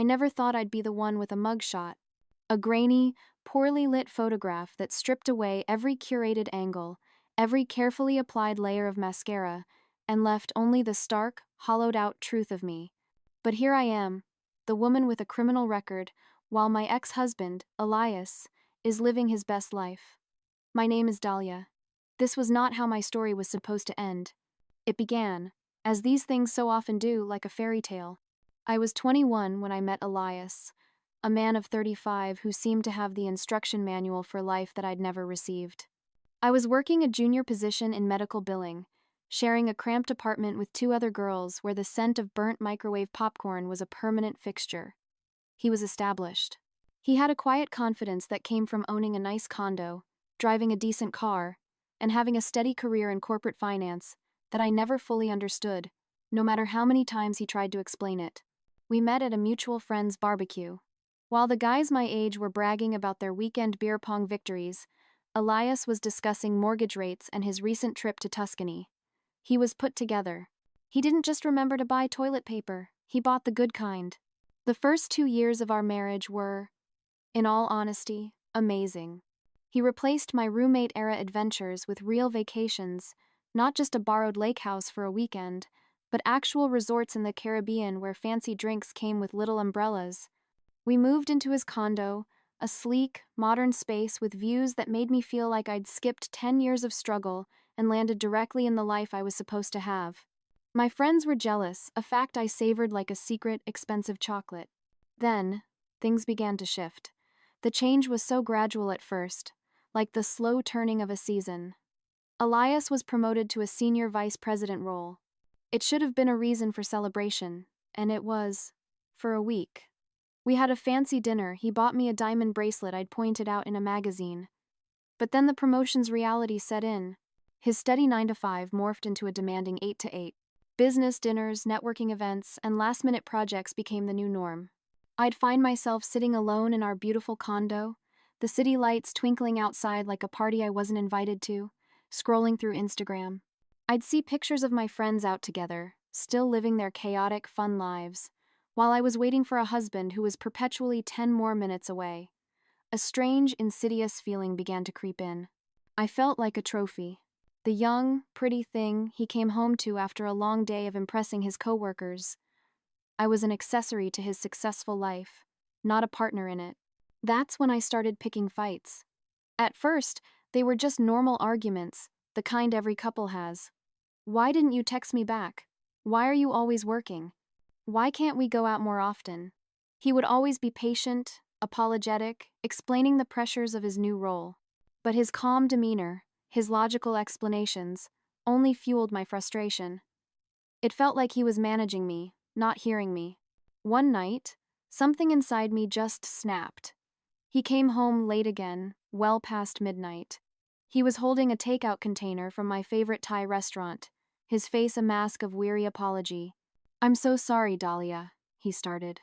I never thought I'd be the one with a mugshot. A grainy, poorly lit photograph that stripped away every curated angle, every carefully applied layer of mascara, and left only the stark, hollowed-out truth of me. But here I am, the woman with a criminal record, while my ex-husband, Elias, is living his best life. My name is Dahlia. This was not how my story was supposed to end. It began, as these things so often do, like a fairy tale. I was 21 when I met Elias, a man of 35 who seemed to have the instruction manual for life that I'd never received. I was working a junior position in medical billing, sharing a cramped apartment with two other girls where the scent of burnt microwave popcorn was a permanent fixture. He was established. He had a quiet confidence that came from owning a nice condo, driving a decent car, and having a steady career in corporate finance that I never fully understood, no matter how many times he tried to explain it. We met at a mutual friend's barbecue. While the guys my age were bragging about their weekend beer pong victories, Elias was discussing mortgage rates and his recent trip to Tuscany. He was put together. He didn't just remember to buy toilet paper, he bought the good kind. The first 2 years of our marriage were, in all honesty, amazing. He replaced my roommate-era adventures with real vacations, not just a borrowed lake house for a weekend, but actual resorts in the Caribbean where fancy drinks came with little umbrellas. We moved into his condo, a sleek, modern space with views that made me feel like I'd skipped 10 years of struggle and landed directly in the life I was supposed to have. My friends were jealous, a fact I savored like a secret, expensive chocolate. Then, things began to shift. The change was so gradual at first, like the slow turning of a season. Elias was promoted to a senior vice president role. It should have been a reason for celebration, and it was, for a week. We had a fancy dinner, he bought me a diamond bracelet I'd pointed out in a magazine. But then the promotion's reality set in. His steady 9 to 5 morphed into a demanding 8 to 8. Business dinners, networking events, and last-minute projects became the new norm. I'd find myself sitting alone in our beautiful condo, the city lights twinkling outside like a party I wasn't invited to, scrolling through Instagram. I'd see pictures of my friends out together, still living their chaotic, fun lives, while I was waiting for a husband who was perpetually 10 more minutes away. A strange, insidious feeling began to creep in. I felt like a trophy. The young, pretty thing he came home to after a long day of impressing his coworkers. I was an accessory to his successful life, not a partner in it. That's when I started picking fights. At first, they were just normal arguments, the kind every couple has. Why didn't you text me back? Why are you always working? Why can't we go out more often? He would always be patient, apologetic, explaining the pressures of his new role. But his calm demeanor, his logical explanations, only fueled my frustration. It felt like he was managing me, not hearing me. One night, something inside me just snapped. He came home late again, well past midnight. He was holding a takeout container from my favorite Thai restaurant, his face a mask of weary apology. "I'm so sorry, Dahlia," he started.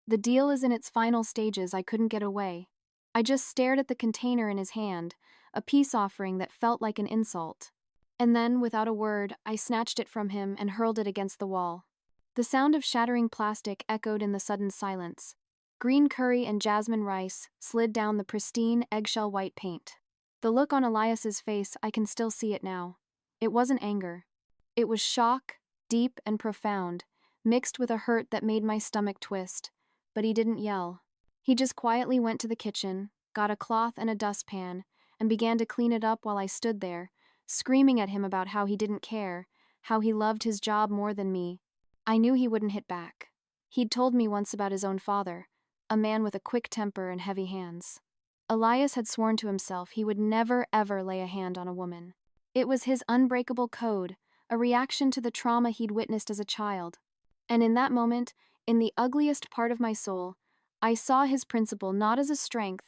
"The deal is in its final stages, I couldn't get away." I just stared at the container in his hand, a peace offering that felt like an insult. And then, without a word, I snatched it from him and hurled it against the wall. The sound of shattering plastic echoed in the sudden silence. Green curry and jasmine rice slid down the pristine, eggshell white paint. The look on Elias's face, I can still see it now. It wasn't anger. It was shock, deep and profound, mixed with a hurt that made my stomach twist. But he didn't yell. He just quietly went to the kitchen, got a cloth and a dustpan, and began to clean it up while I stood there, screaming at him about how he didn't care, how he loved his job more than me. I knew he wouldn't hit back. He'd told me once about his own father, a man with a quick temper and heavy hands. Elias had sworn to himself he would never ever lay a hand on a woman. It was his unbreakable code, a reaction to the trauma he'd witnessed as a child. And in that moment, in the ugliest part of my soul, I saw his principle not as a strength,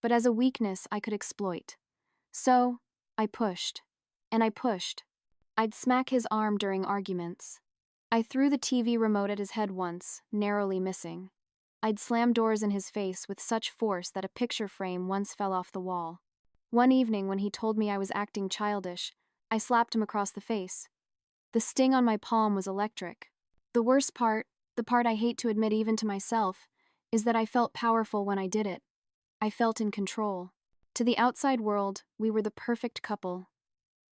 but as a weakness I could exploit. So, I pushed. And I pushed. I'd smack his arm during arguments. I threw the TV remote at his head once, narrowly missing. I'd slam doors in his face with such force that a picture frame once fell off the wall. One evening when he told me I was acting childish, I slapped him across the face. The sting on my palm was electric. The worst part, the part I hate to admit even to myself, is that I felt powerful when I did it. I felt in control. To the outside world, we were the perfect couple.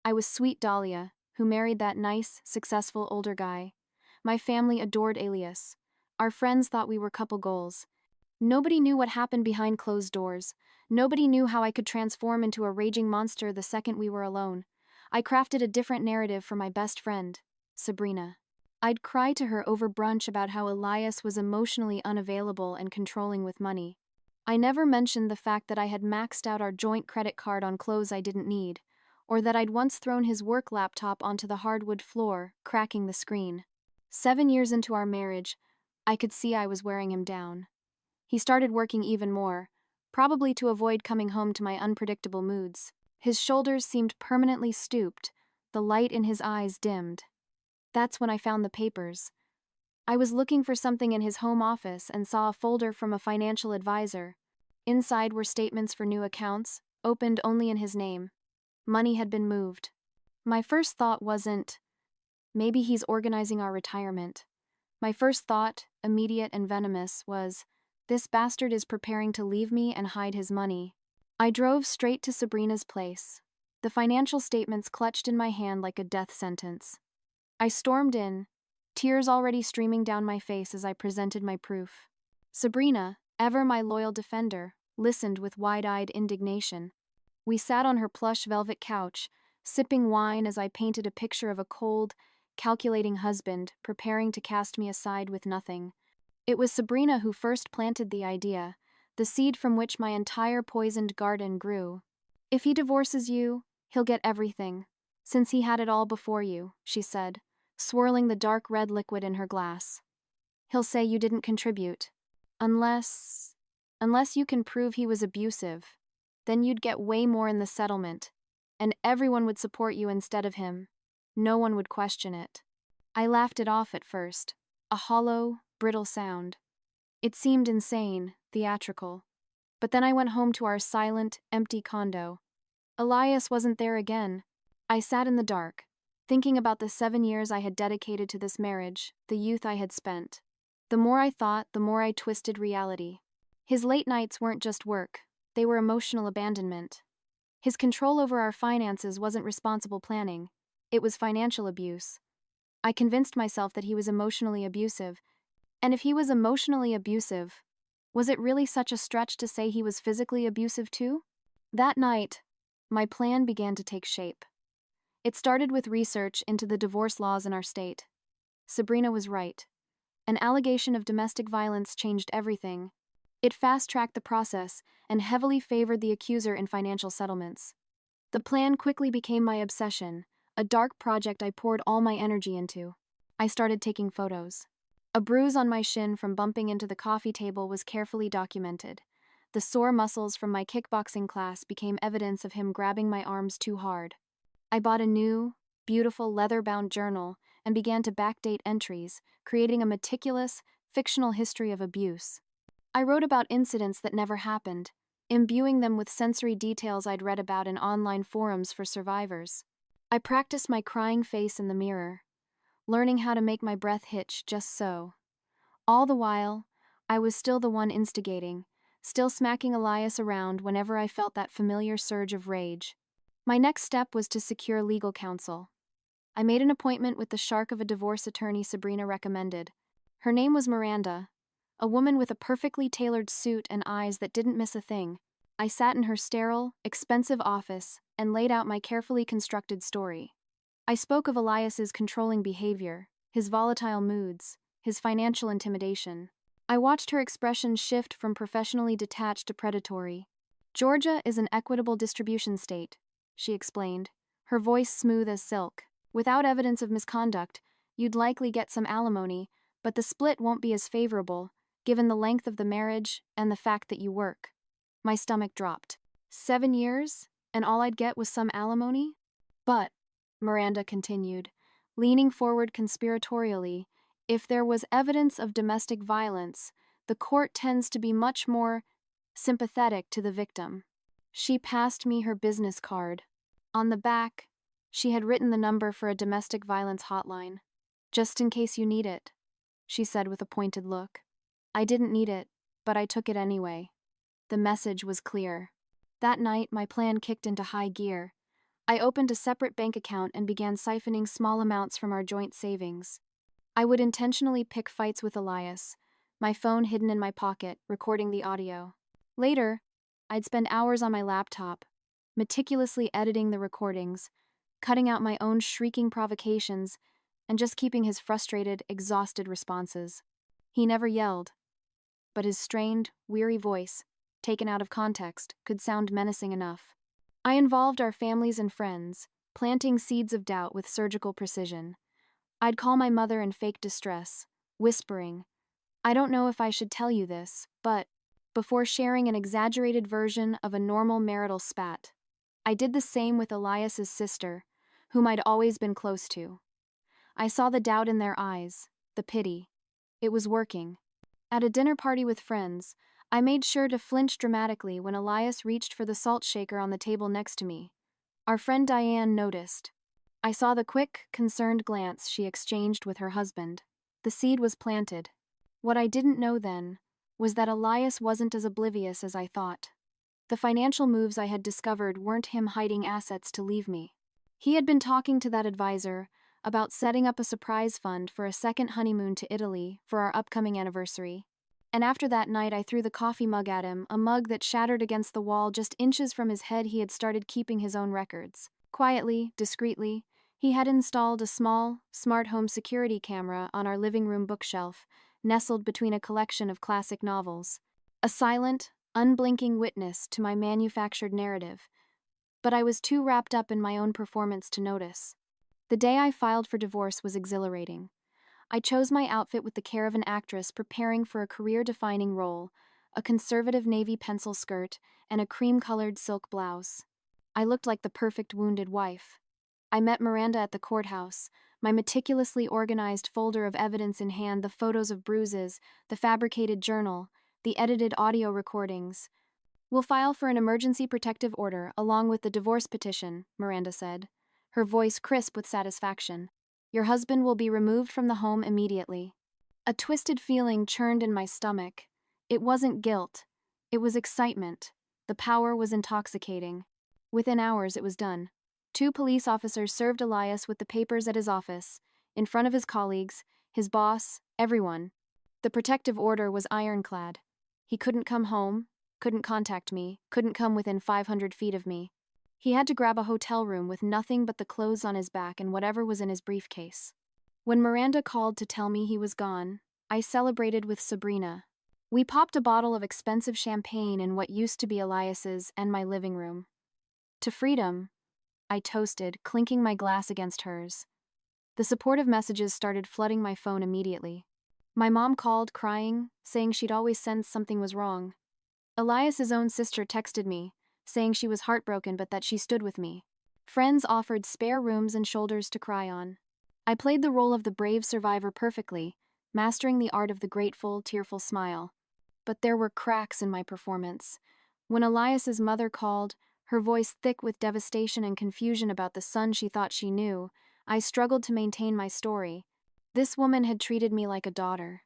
I was sweet Dahlia, who married that nice, successful older guy. My family adored Alias. Our friends thought we were couple goals. Nobody knew what happened behind closed doors. Nobody knew how I could transform into a raging monster the second we were alone. I crafted a different narrative for my best friend, Sabrina. I'd cry to her over brunch about how Elias was emotionally unavailable and controlling with money. I never mentioned the fact that I had maxed out our joint credit card on clothes I didn't need, or that I'd once thrown his work laptop onto the hardwood floor, cracking the screen. 7 years into our marriage, I could see I was wearing him down. He started working even more, probably to avoid coming home to my unpredictable moods. His shoulders seemed permanently stooped, the light in his eyes dimmed. That's when I found the papers. I was looking for something in his home office and saw a folder from a financial advisor. Inside were statements for new accounts, opened only in his name. Money had been moved. My first thought wasn't, maybe he's organizing our retirement. My first thought, immediate and venomous, was, this bastard is preparing to leave me and hide his money. I drove straight to Sabrina's place. The financial statements clutched in my hand like a death sentence. I stormed in, tears already streaming down my face as I presented my proof. Sabrina, ever my loyal defender, listened with wide-eyed indignation. We sat on her plush velvet couch, sipping wine as I painted a picture of a cold, calculating husband preparing to cast me aside with nothing. It was Sabrina who first planted the idea, the seed from which my entire poisoned garden grew. If he divorces you, he'll get everything, since he had it all before you, she said, swirling the dark red liquid in her glass. He'll say you didn't contribute. Unless you can prove he was abusive, then you'd get way more in the settlement, and everyone would support you instead of him. No one would question it. I laughed it off at first, a hollow, brittle sound. It seemed insane, theatrical. But then I went home to our silent, empty condo. Elias wasn't there again. I sat in the dark, thinking about the 7 years I had dedicated to this marriage, the youth I had spent. The more I thought, the more I twisted reality. His late nights weren't just work, they were emotional abandonment. His control over our finances wasn't responsible planning, it was financial abuse. I convinced myself that he was emotionally abusive, and if he was emotionally abusive, was it really such a stretch to say he was physically abusive too? That night, my plan began to take shape. It started with research into the divorce laws in our state. Sabrina was right. An allegation of domestic violence changed everything. It fast-tracked the process and heavily favored the accuser in financial settlements. The plan quickly became my obsession, a dark project I poured all my energy into. I started taking photos. A bruise on my shin from bumping into the coffee table was carefully documented. The sore muscles from my kickboxing class became evidence of him grabbing my arms too hard. I bought a new, beautiful leather-bound journal and began to backdate entries, creating a meticulous, fictional history of abuse. I wrote about incidents that never happened, imbuing them with sensory details I'd read about in online forums for survivors. I practiced my crying face in the mirror, learning how to make my breath hitch just so. All the while, I was still the one instigating, still smacking Elias around whenever I felt that familiar surge of rage. My next step was to secure legal counsel. I made an appointment with the shark of a divorce attorney Sabrina recommended. Her name was Miranda, a woman with a perfectly tailored suit and eyes that didn't miss a thing. I sat in her sterile, expensive office and laid out my carefully constructed story. I spoke of Elias's controlling behavior, his volatile moods, his financial intimidation. I watched her expression shift from professionally detached to predatory. Georgia is an equitable distribution state, she explained, her voice smooth as silk. Without evidence of misconduct, you'd likely get some alimony, but the split won't be as favorable, given the length of the marriage and the fact that you work. My stomach dropped. 7 years, and all I'd get was some alimony? But, Miranda continued, leaning forward conspiratorially, if there was evidence of domestic violence, the court tends to be much more sympathetic to the victim. She passed me her business card. On the back, she had written the number for a domestic violence hotline. Just in case you need it, she said with a pointed look. I didn't need it, but I took it anyway. The message was clear. That night, my plan kicked into high gear. I opened a separate bank account and began siphoning small amounts from our joint savings. I would intentionally pick fights with Elias, my phone hidden in my pocket, recording the audio. Later, I'd spend hours on my laptop, meticulously editing the recordings, cutting out my own shrieking provocations, and just keeping his frustrated, exhausted responses. He never yelled, but his strained, weary voice, taken out of context, could sound menacing enough. I involved our families and friends, planting seeds of doubt with surgical precision. I'd call my mother in fake distress, whispering, "I don't know if I should tell you this, but," before sharing an exaggerated version of a normal marital spat. I did the same with Elias's sister, whom I'd always been close to. I saw the doubt in their eyes, the pity. It was working. At a dinner party with friends, I made sure to flinch dramatically when Elias reached for the salt shaker on the table next to me. Our friend Diane noticed. I saw the quick, concerned glance she exchanged with her husband. The seed was planted. What I didn't know then was that Elias wasn't as oblivious as I thought. The financial moves I had discovered weren't him hiding assets to leave me. He had been talking to that advisor about setting up a surprise fund for a second honeymoon to Italy for our upcoming anniversary. And after that night, I threw the coffee mug at him, a mug that shattered against the wall just inches from his head. He had started keeping his own records. Quietly, discreetly, he had installed a small, smart home security camera on our living room bookshelf, nestled between a collection of classic novels. A silent, unblinking witness to my manufactured narrative. But I was too wrapped up in my own performance to notice. The day I filed for divorce was exhilarating. I chose my outfit with the care of an actress preparing for a career-defining role, a conservative navy pencil skirt and a cream-colored silk blouse. I looked like the perfect wounded wife. I met Miranda at the courthouse, my meticulously organized folder of evidence in hand, the photos of bruises, the fabricated journal, the edited audio recordings. "We'll file for an emergency protective order along with the divorce petition," Miranda said, her voice crisp with satisfaction. "Your husband will be removed from the home immediately." A twisted feeling churned in my stomach. It wasn't guilt. It was excitement. The power was intoxicating. Within hours, it was done. 2 police officers served Elias with the papers at his office, in front of his colleagues, his boss, everyone. The protective order was ironclad. He couldn't come home, couldn't contact me, couldn't come within 500 feet of me. He had to grab a hotel room with nothing but the clothes on his back and whatever was in his briefcase. When Miranda called to tell me he was gone, I celebrated with Sabrina. We popped a bottle of expensive champagne in what used to be Elias's and my living room. "To freedom," I toasted, clinking my glass against hers. The supportive messages started flooding my phone immediately. My mom called, crying, saying she'd always sensed something was wrong. Elias's own sister texted me, saying she was heartbroken but that she stood with me. Friends offered spare rooms and shoulders to cry on. I played the role of the brave survivor perfectly, mastering the art of the grateful, tearful smile. But there were cracks in my performance. When Elias's mother called, her voice thick with devastation and confusion about the son she thought she knew, I struggled to maintain my story. This woman had treated me like a daughter.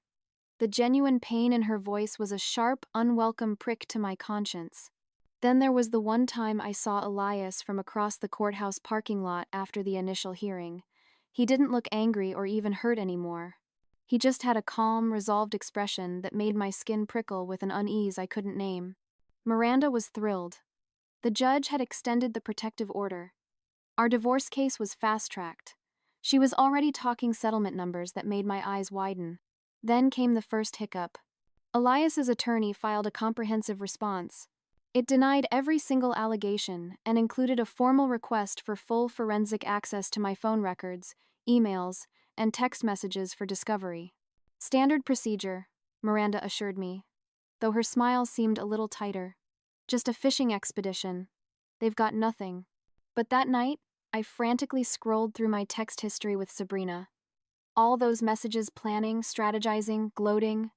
The genuine pain in her voice was a sharp, unwelcome prick to my conscience. Then there was the one time I saw Elias from across the courthouse parking lot after the initial hearing. He didn't look angry or even hurt anymore. He just had a calm, resolved expression that made my skin prickle with an unease I couldn't name. Miranda was thrilled. The judge had extended the protective order. Our divorce case was fast-tracked. She was already talking settlement numbers that made my eyes widen. Then came the first hiccup. Elias's attorney filed a comprehensive response. It denied every single allegation and included a formal request for full forensic access to my phone records, emails, and text messages for discovery. "Standard procedure," Miranda assured me, though her smile seemed a little tighter. "Just a fishing expedition. They've got nothing." But that night, I frantically scrolled through my text history with Sabrina. All those messages planning, strategizing, gloating.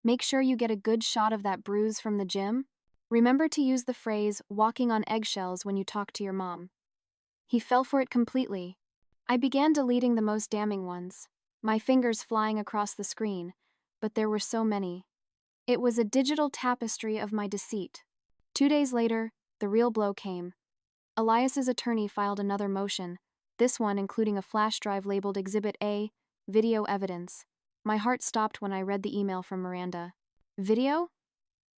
"Make sure you get a good shot of that bruise from the gym. Remember to use the phrase walking on eggshells when you talk to your mom." He fell for it completely. I began deleting the most damning ones, my fingers flying across the screen, but there were so many. It was a digital tapestry of my deceit. 2 days later, the real blow came. Elias's attorney filed another motion, this one including a flash drive labeled Exhibit A, video evidence. My heart stopped when I read the email from Miranda. Video?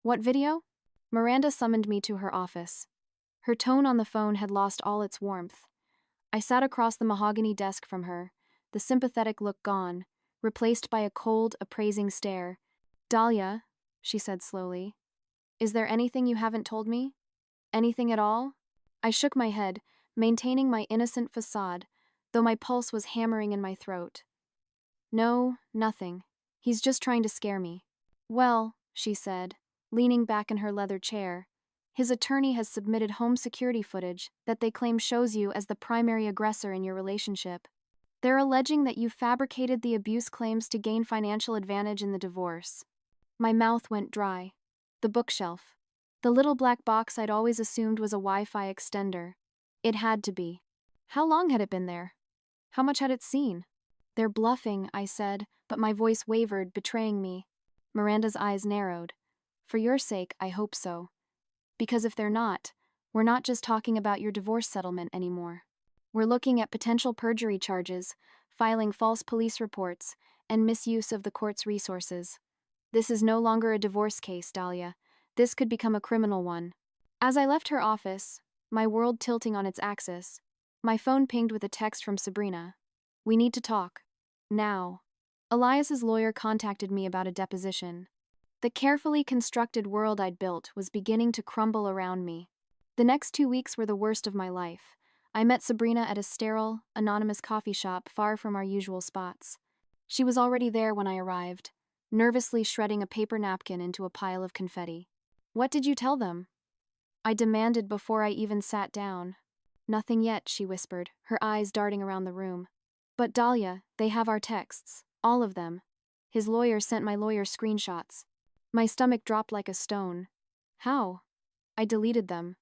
What video? Miranda summoned me to her office. Her tone on the phone had lost all its warmth. I sat across the mahogany desk from her, the sympathetic look gone, replaced by a cold, appraising stare. Dahlia, she said slowly, is there anything you haven't told me? Anything at all? I shook my head, maintaining my innocent facade, though my pulse was hammering in my throat. No, nothing. He's just trying to scare me. Well, she said, leaning back in her leather chair, his attorney has submitted home security footage that they claim shows you as the primary aggressor in your relationship. They're alleging that you fabricated the abuse claims to gain financial advantage in the divorce. My mouth went dry. The bookshelf. The little black box I'd always assumed was a Wi-Fi extender. It had to be. How long had it been there? How much had it seen? They're bluffing, I said, but my voice wavered, betraying me. Miranda's eyes narrowed. For your sake, I hope so. Because if they're not, we're not just talking about your divorce settlement anymore. We're looking at potential perjury charges, filing false police reports, and misuse of the court's resources. This is no longer a divorce case, Dahlia. This could become a criminal one. As I left her office, my world tilting on its axis, my phone pinged with a text from Sabrina. We need to talk. Now. Elias's lawyer contacted me about a deposition. The carefully constructed world I'd built was beginning to crumble around me. The next 2 weeks were the worst of my life. I met Sabrina at a sterile, anonymous coffee shop far from our usual spots. She was already there when I arrived, nervously shredding a paper napkin into a pile of confetti. What did you tell them? I demanded before I even sat down. Nothing yet, she whispered, her eyes darting around the room. But Dahlia, they have our texts, all of them. His lawyer sent my lawyer screenshots. My stomach dropped like a stone. How? I deleted them.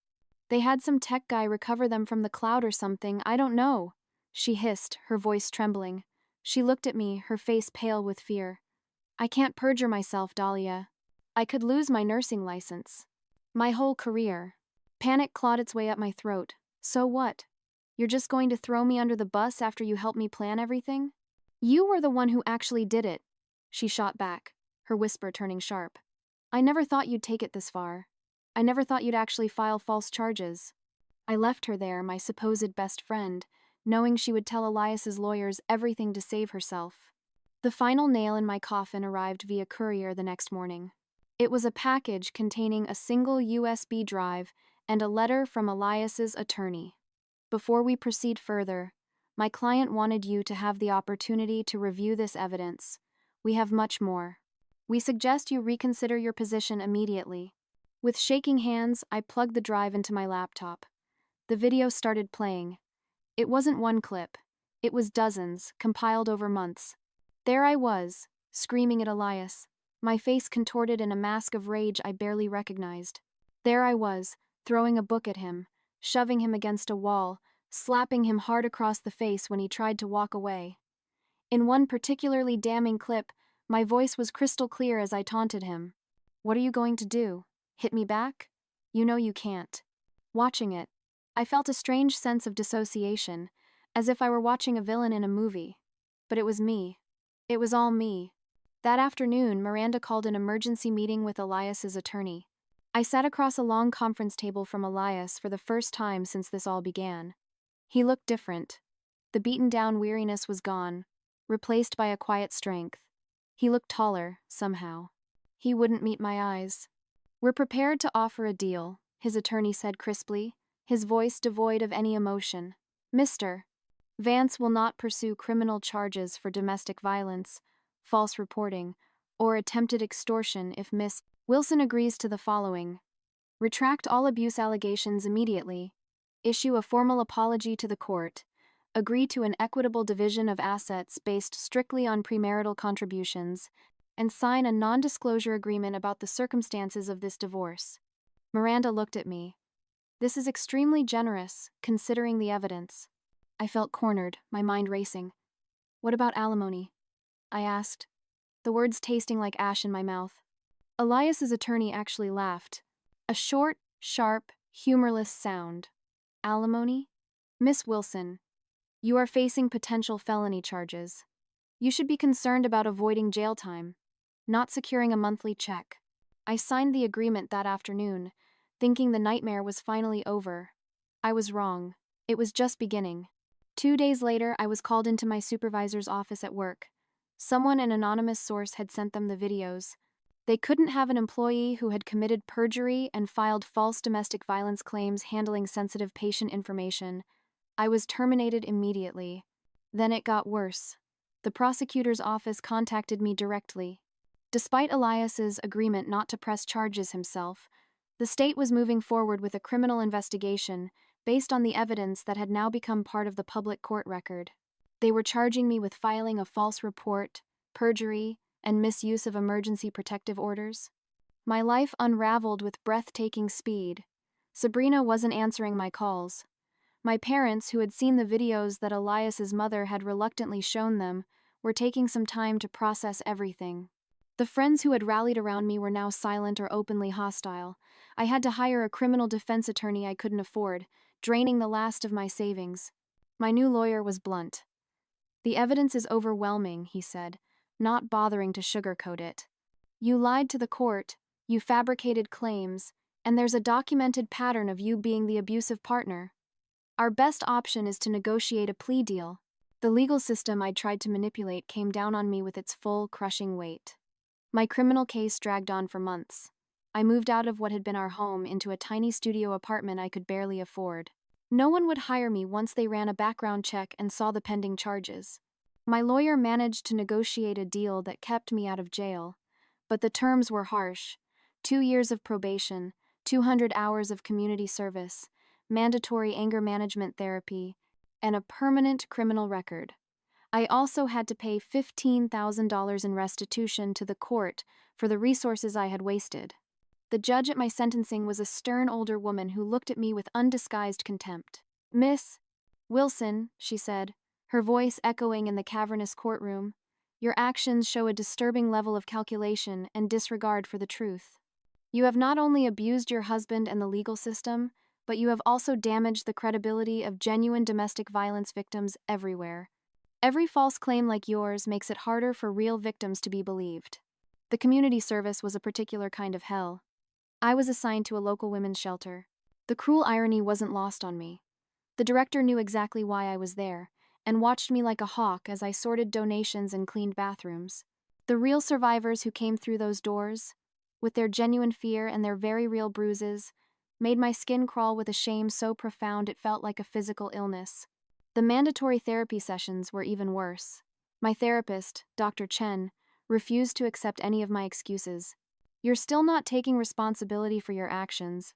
They had some tech guy recover them from the cloud or something, I don't know. She hissed, her voice trembling. She looked at me, her face pale with fear. I can't perjure myself, Dahlia. I could lose my nursing license. My whole career. Panic clawed its way up my throat. So what? You're just going to throw me under the bus after you helped me plan everything? You were the one who actually did it. She shot back, her whisper turning sharp. I never thought you'd take it this far. I never thought you'd actually file false charges. I left her there, my supposed best friend, knowing she would tell Elias's lawyers everything to save herself. The final nail in my coffin arrived via courier the next morning. It was a package containing a single USB drive and a letter from Elias's attorney. Before we proceed further, my client wanted you to have the opportunity to review this evidence. We have much more. We suggest you reconsider your position immediately. With shaking hands, I plugged the drive into my laptop. The video started playing. It wasn't one clip. It was dozens, compiled over months. There I was, screaming at Elias, my face contorted in a mask of rage I barely recognized. There I was, throwing a book at him, shoving him against a wall, slapping him hard across the face when he tried to walk away. In one particularly damning clip, my voice was crystal clear as I taunted him. What are you going to do? Hit me back? You know you can't. Watching it, I felt a strange sense of dissociation, as if I were watching a villain in a movie. But it was me. It was all me. That afternoon, Miranda called an emergency meeting with Elias's attorney. I sat across a long conference table from Elias for the first time since this all began. He looked different. The beaten-down weariness was gone, replaced by a quiet strength. He looked taller, somehow. He wouldn't meet my eyes. We're prepared to offer a deal, his attorney said crisply, his voice devoid of any emotion. Mr. Vance will not pursue criminal charges for domestic violence, false reporting, or attempted extortion if Miss Wilson agrees to the following. Retract all abuse allegations immediately. Issue a formal apology to the court. Agree to an equitable division of assets based strictly on premarital contributions, and sign a non-disclosure agreement about the circumstances of this divorce. Miranda looked at me. This is extremely generous, considering the evidence. I felt cornered, my mind racing. What about alimony? I asked, the words tasting like ash in my mouth. Elias's attorney actually laughed. A short, sharp, humorless sound. Alimony? Miss Wilson, you are facing potential felony charges. You should be concerned about avoiding jail time, not securing a monthly check. I signed the agreement that afternoon, thinking the nightmare was finally over. I was wrong. It was just beginning. 2 days later, I was called into my supervisor's office at work. Someone, an anonymous source, had sent them the videos. They couldn't have an employee who had committed perjury and filed false domestic violence claims handling sensitive patient information. I was terminated immediately. Then it got worse. The prosecutor's office contacted me directly. Despite Elias's agreement not to press charges himself, the state was moving forward with a criminal investigation based on the evidence that had now become part of the public court record. They were charging me with filing a false report, perjury, and misuse of emergency protective orders. My life unraveled with breathtaking speed. Sabrina wasn't answering my calls. My parents, who had seen the videos that Elias's mother had reluctantly shown them, were taking some time to process everything. The friends who had rallied around me were now silent or openly hostile. I had to hire a criminal defense attorney I couldn't afford, draining the last of my savings. My new lawyer was blunt. "The evidence is overwhelming," he said, not bothering to sugarcoat it. "You lied to the court, you fabricated claims, and there's a documented pattern of you being the abusive partner. Our best option is to negotiate a plea deal." The legal system I'd tried to manipulate came down on me with its full, crushing weight. My criminal case dragged on for months. I moved out of what had been our home into a tiny studio apartment I could barely afford. No one would hire me once they ran a background check and saw the pending charges. My lawyer managed to negotiate a deal that kept me out of jail, but the terms were harsh. 2 years of probation, 200 hours of community service, mandatory anger management therapy, and a permanent criminal record. I also had to pay $15,000 in restitution to the court for the resources I had wasted. The judge at my sentencing was a stern older woman who looked at me with undisguised contempt. "Miss Wilson," she said, her voice echoing in the cavernous courtroom, "your actions show a disturbing level of calculation and disregard for the truth. You have not only abused your husband and the legal system, but you have also damaged the credibility of genuine domestic violence victims everywhere. Every false claim like yours makes it harder for real victims to be believed." The community service was a particular kind of hell. I was assigned to a local women's shelter. The cruel irony wasn't lost on me. The director knew exactly why I was there, and watched me like a hawk as I sorted donations and cleaned bathrooms. The real survivors who came through those doors, with their genuine fear and their very real bruises, made my skin crawl with a shame so profound it felt like a physical illness. The mandatory therapy sessions were even worse. My therapist, Dr. Chen, refused to accept any of my excuses. "You're still not taking responsibility for your actions,"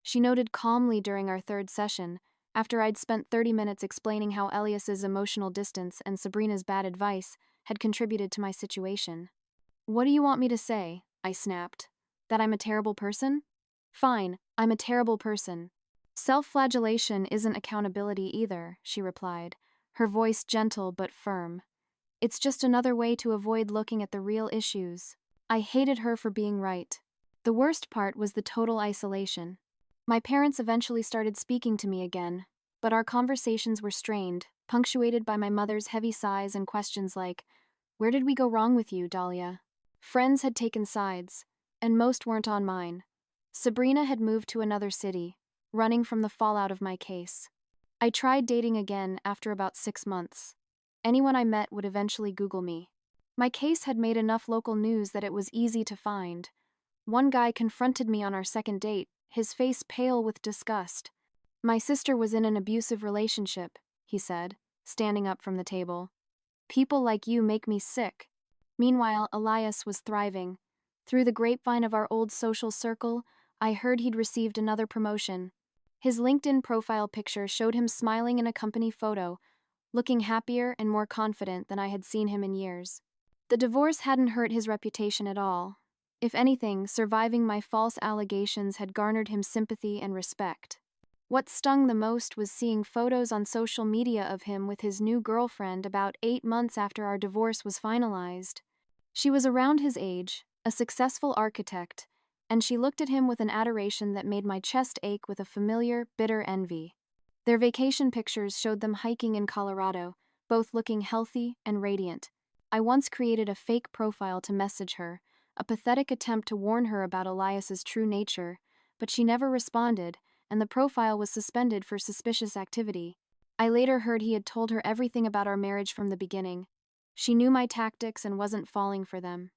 she noted calmly during our third session, after I'd spent 30 minutes explaining how Elias's emotional distance and Sabrina's bad advice had contributed to my situation. "What do you want me to say?" I snapped. "That I'm a terrible person? Fine, I'm a terrible person." "Self-flagellation isn't accountability either," she replied, her voice gentle but firm. "It's just another way to avoid looking at the real issues." I hated her for being right. The worst part was the total isolation. My parents eventually started speaking to me again, but our conversations were strained, punctuated by my mother's heavy sighs and questions like, "Where did we go wrong with you, Dahlia?" Friends had taken sides, and most weren't on mine. Sabrina had moved to another city, running from the fallout of my case. I tried dating again after about 6 months. Anyone I met would eventually Google me. My case had made enough local news that it was easy to find. One guy confronted me on our second date, his face pale with disgust. "My sister was in an abusive relationship," he said, standing up from the table. "People like you make me sick." Meanwhile, Elias was thriving. Through the grapevine of our old social circle, I heard he'd received another promotion. His LinkedIn profile picture showed him smiling in a company photo, looking happier and more confident than I had seen him in years. The divorce hadn't hurt his reputation at all. If anything, surviving my false allegations had garnered him sympathy and respect. What stung the most was seeing photos on social media of him with his new girlfriend about 8 months after our divorce was finalized. She was around his age, a successful architect, and she looked at him with an adoration that made my chest ache with a familiar, bitter envy. Their vacation pictures showed them hiking in Colorado, both looking healthy and radiant. I once created a fake profile to message her, a pathetic attempt to warn her about Elias's true nature, but she never responded, and the profile was suspended for suspicious activity. I later heard he had told her everything about our marriage from the beginning. She knew my tactics and wasn't falling for them.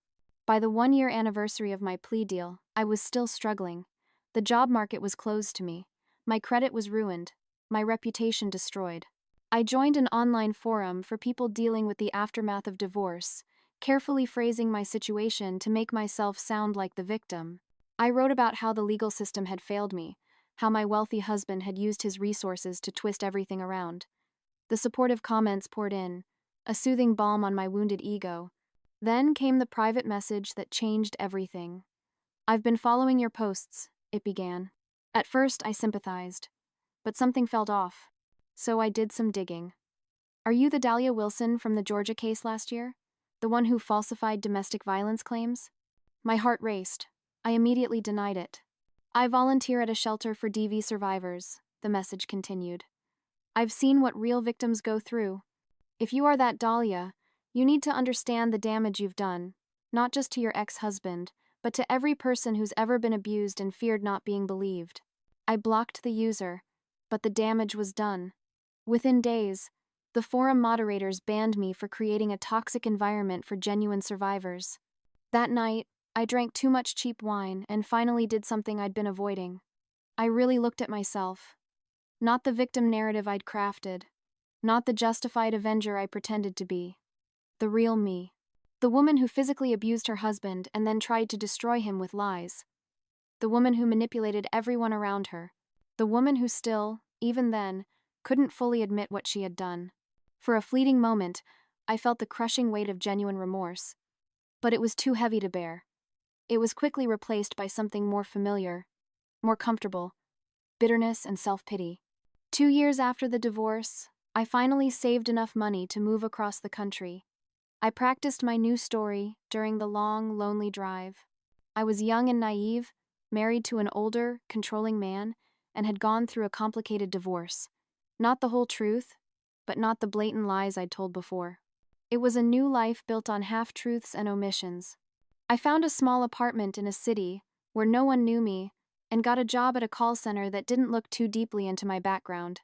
By the 1-year anniversary of my plea deal, I was still struggling. The job market was closed to me. My credit was ruined. My reputation destroyed. I joined an online forum for people dealing with the aftermath of divorce, carefully phrasing my situation to make myself sound like the victim. I wrote about how the legal system had failed me, how my wealthy husband had used his resources to twist everything around. The supportive comments poured in, a soothing balm on my wounded ego. Then came the private message that changed everything. "I've been following your posts," it began. At first, I sympathized, but something felt off, so I did some digging. "Are you the Dahlia Wilson from the Georgia case last year? The one who falsified domestic violence claims?" My heart raced. I immediately denied it. "I volunteer at a shelter for DV survivors," the message continued. "I've seen what real victims go through. If you are that Dahlia, you need to understand the damage you've done, not just to your ex-husband, but to every person who's ever been abused and feared not being believed." I blocked the user, but the damage was done. Within days, the forum moderators banned me for creating a toxic environment for genuine survivors. That night, I drank too much cheap wine and finally did something I'd been avoiding. I really looked at myself. Not the victim narrative I'd crafted, not the justified avenger I pretended to be. The real me. The woman who physically abused her husband and then tried to destroy him with lies. The woman who manipulated everyone around her. The woman who still, even then, couldn't fully admit what she had done. For a fleeting moment, I felt the crushing weight of genuine remorse. But it was too heavy to bear. It was quickly replaced by something more familiar, more comfortable: bitterness and self-pity. 2 years after the divorce, I finally saved enough money to move across the country. I practiced my new story during the long, lonely drive. I was young and naive, married to an older, controlling man, and had gone through a complicated divorce. Not the whole truth, but not the blatant lies I'd told before. It was a new life built on half-truths and omissions. I found a small apartment in a city where no one knew me, and got a job at a call center that didn't look too deeply into my background.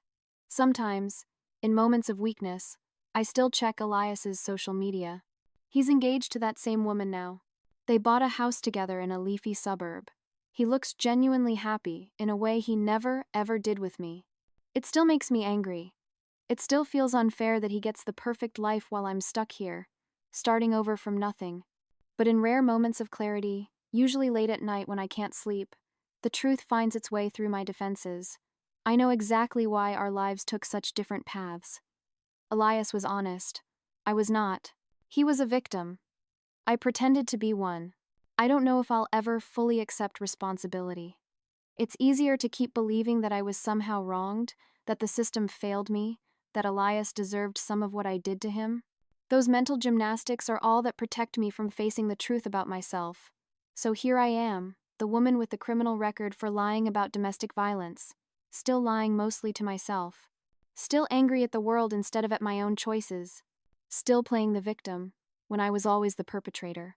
Sometimes, in moments of weakness, I still check Elias's social media. He's engaged to that same woman now. They bought a house together in a leafy suburb. He looks genuinely happy in a way he never, ever did with me. It still makes me angry. It still feels unfair that he gets the perfect life while I'm stuck here, starting over from nothing. But in rare moments of clarity, usually late at night when I can't sleep, the truth finds its way through my defenses. I know exactly why our lives took such different paths. Elias was honest. I was not. He was a victim. I pretended to be one. I don't know if I'll ever fully accept responsibility. It's easier to keep believing that I was somehow wronged, that the system failed me, that Elias deserved some of what I did to him. Those mental gymnastics are all that protect me from facing the truth about myself. So here I am, the woman with the criminal record for lying about domestic violence, still lying mostly to myself, still angry at the world instead of at my own choices, still playing the victim when I was always the perpetrator.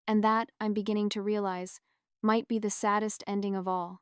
And that, I'm beginning to realize, might be the saddest ending of all.